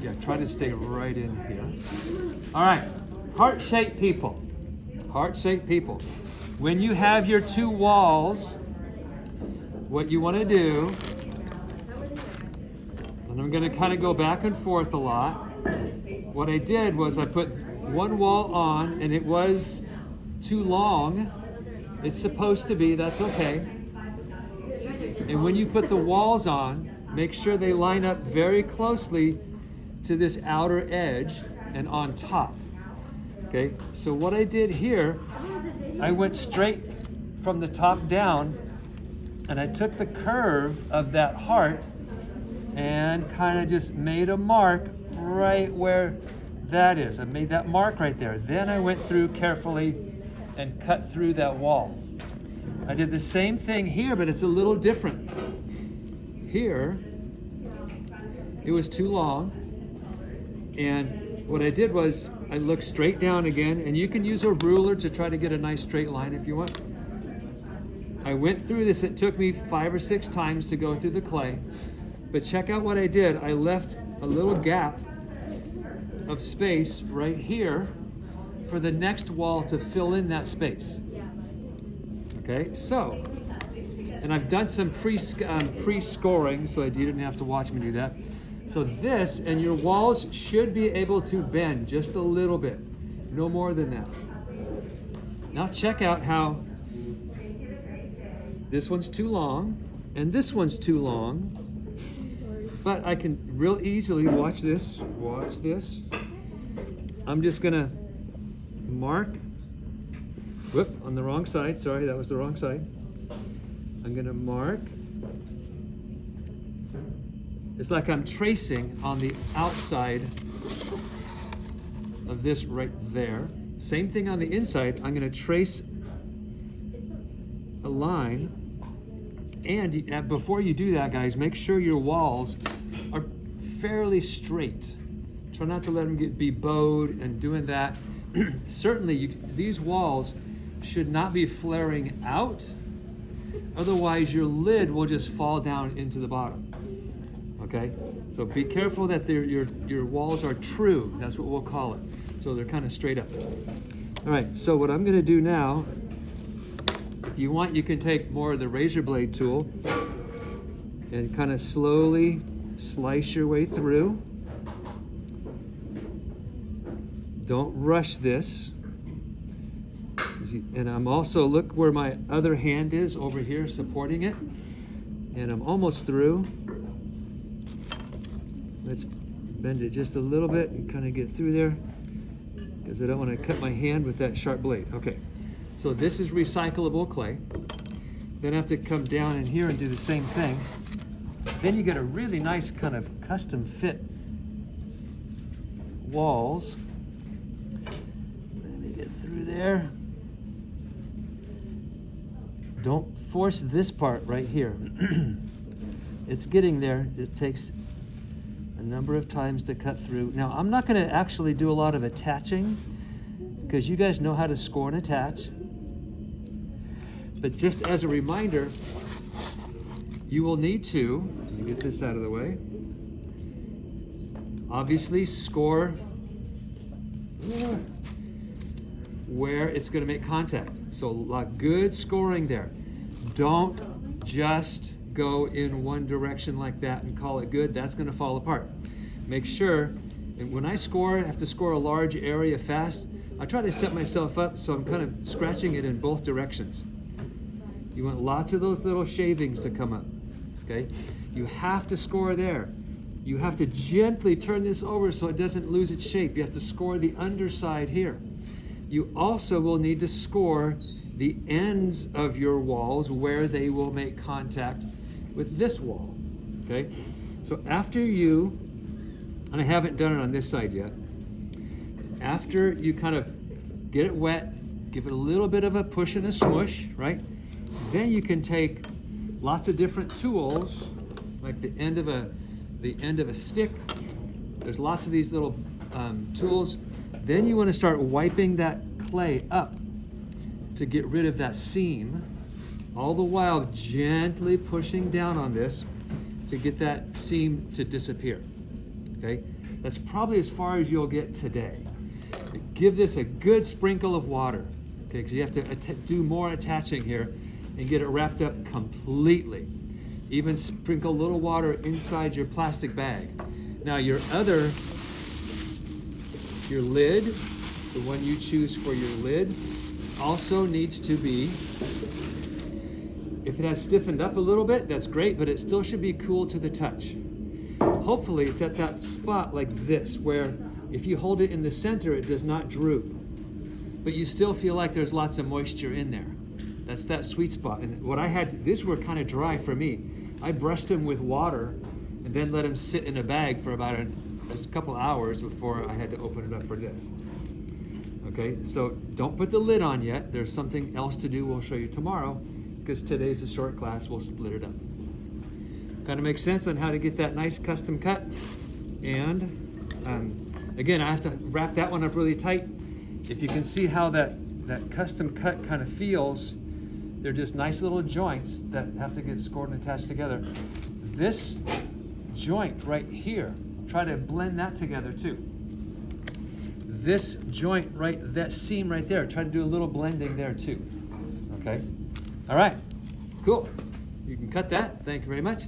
Yeah, try to stay right in here. All right, heart-shaped people. Heart-shaped people. When you have your two walls, what you want to do, and I'm going to kind of go back and forth a lot. What I did was I put one wall on, and it was too long. It's supposed to be, that's okay. And when you put the walls on, make sure they line up very closely to this outer edge and on top. Okay, so what I did here, I went straight from the top down, and I took the curve of that heart and kind of just made a mark right where that is. I made that mark right there. Then I went through carefully and cut through that wall. I did the same thing here, but it's a little different. Here, it was too long, and what I did was I looked straight down again, and you can use a ruler to try to get a nice straight line if you want. I went through this. It took me 5 or 6 times to go through the clay, but check out what I did. I left a little gap of space right here for the next wall to fill in that space. Okay, so, and I've done some pre-scoring, so you didn't have to watch me do that. So this, and your walls should be able to bend just a little bit, no more than that. Now check out how this one's too long, and this one's too long, but I can real easily, watch this. I'm just gonna mark, whoop, on the wrong side, sorry, that was the wrong side. I'm gonna mark. It's like I'm tracing on the outside of this right there. Same thing on the inside. I'm gonna trace a line. And before you do that, guys, make sure your walls are fairly straight. Try not to let them be bowed and doing that. Certainly, these walls should not be flaring out. Otherwise, your lid will just fall down into the bottom. Okay? So be careful that your walls are true. That's what we'll call it. So they're kind of straight up. All right, so what I'm going to do now, if you want, you can take more of the razor blade tool and kind of slowly slice your way through. Don't rush this. And I'm also, look where my other hand is over here supporting it. And I'm almost through. Let's bend it just a little bit and kind of get through there, because I don't want to cut my hand with that sharp blade. Okay, so this is recyclable clay. Then I have to come down in here and do the same thing. Then you get a really nice kind of custom fit walls. Let me get through there. Don't force this part right here. It's getting there. It takes a number of times to cut through. Now, I'm not going to actually do a lot of attaching, because you guys know how to score and attach. But just as a reminder, you will need to, let me get this out of the way, obviously score where it's going to make contact. So like good scoring there. Don't just go in one direction like that and call it good. That's going to fall apart. Make sure, and when I score, I have to score a large area fast. I try to set myself up so I'm kind of scratching it in both directions. You want lots of those little shavings to come up, okay? You have to score there. You have to gently turn this over so it doesn't lose its shape. You have to score the underside here. You also will need to score the ends of your walls where they will make contact with this wall, okay? So after you, and I haven't done it on this side yet, after you kind of get it wet, give it a little bit of a push and a smush, right? Then you can take lots of different tools, like the end of a stick. There's lots of these little tools. Then you want to start wiping that clay up to get rid of that seam, all the while gently pushing down on this to get that seam to disappear, okay? That's probably as far as you'll get today. Give this a good sprinkle of water, okay, because you have to do more attaching here and get it wrapped up completely. Even sprinkle a little water inside your plastic bag. Now your lid, the one you choose for your lid, also needs to be, if it has stiffened up a little bit, that's great, but it still should be cool to the touch. Hopefully it's at that spot like this, where if you hold it in the center, it does not droop, but you still feel like there's lots of moisture in there. That's that sweet spot. And what I had, these were kind of dry for me. I brushed them with water and then let them sit in a bag for about a couple hours before I had to open it up for this. Okay, so don't put the lid on yet. There's something else to do we'll show you tomorrow, because today's a short class, we'll split it up. Kind of makes sense on how to get that nice custom cut. And again, I have to wrap that one up really tight. If you can see how that custom cut kind of feels, they're just nice little joints that have to get scored and attached together. This joint right here, try to blend that together too. This joint right, that seam right there, try to do a little blending there too. Okay? All right, cool. You can cut that. Thank you very much.